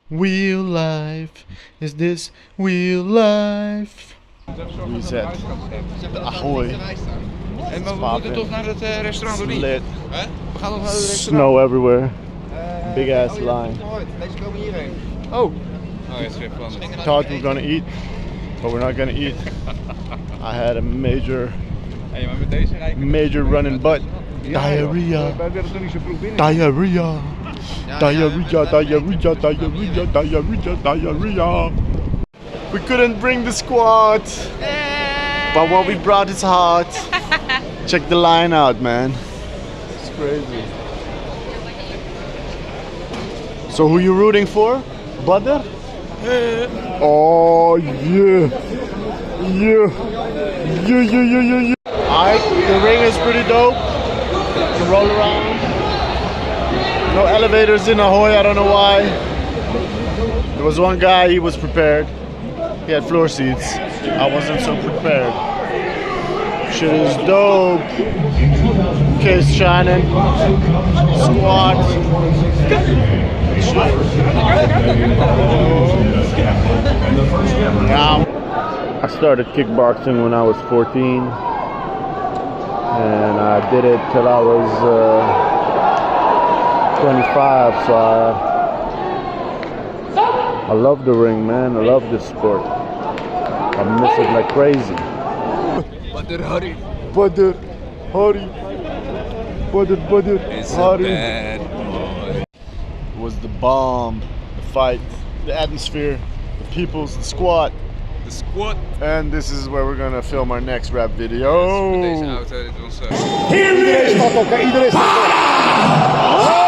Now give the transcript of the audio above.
Wheel life, is this wheel life? Reset. De Ahoy. En maar we moeten toch naar het restaurant of niet? Lit. Hè? We gaan nog naar het restaurant. Snow everywhere. Big ass line. Deze komen hierheen. Oh, Oh, ja, het is weer veranderd. thought we were gonna eat, but we're not gonna eat. I had a major Hey, maar met deze rijken. Major running butt. Diarrhea. Wij willen toch niet zo vroeg binnen? Diarrhea. Diarrhea. We couldn't bring the squad, but what we brought is hot. Check the line out, man. It's crazy. So who you rooting for? Butter? Oh yeah. Yeah. Yeah. Alright, the ring is pretty dope. You can roll around. No elevators in Ahoy, I don't know why. There was one guy, he was prepared. He had floor seats. I wasn't so prepared. Shit is dope. Case shining. Squat. Yeah. I started kickboxing when I was 14. And I did it till I was 25, so I love the ring, man. I love this sport. I miss it like crazy. Butter Harry. Butter, Harry. Butter, It's Harry. a bad boy. It was the bomb, the fight, the atmosphere, the people's, the squat. De squat. And this is where we're gonna film our next rap video. Met deze auto, dit was... Iedereen staat op, iedereen staat op.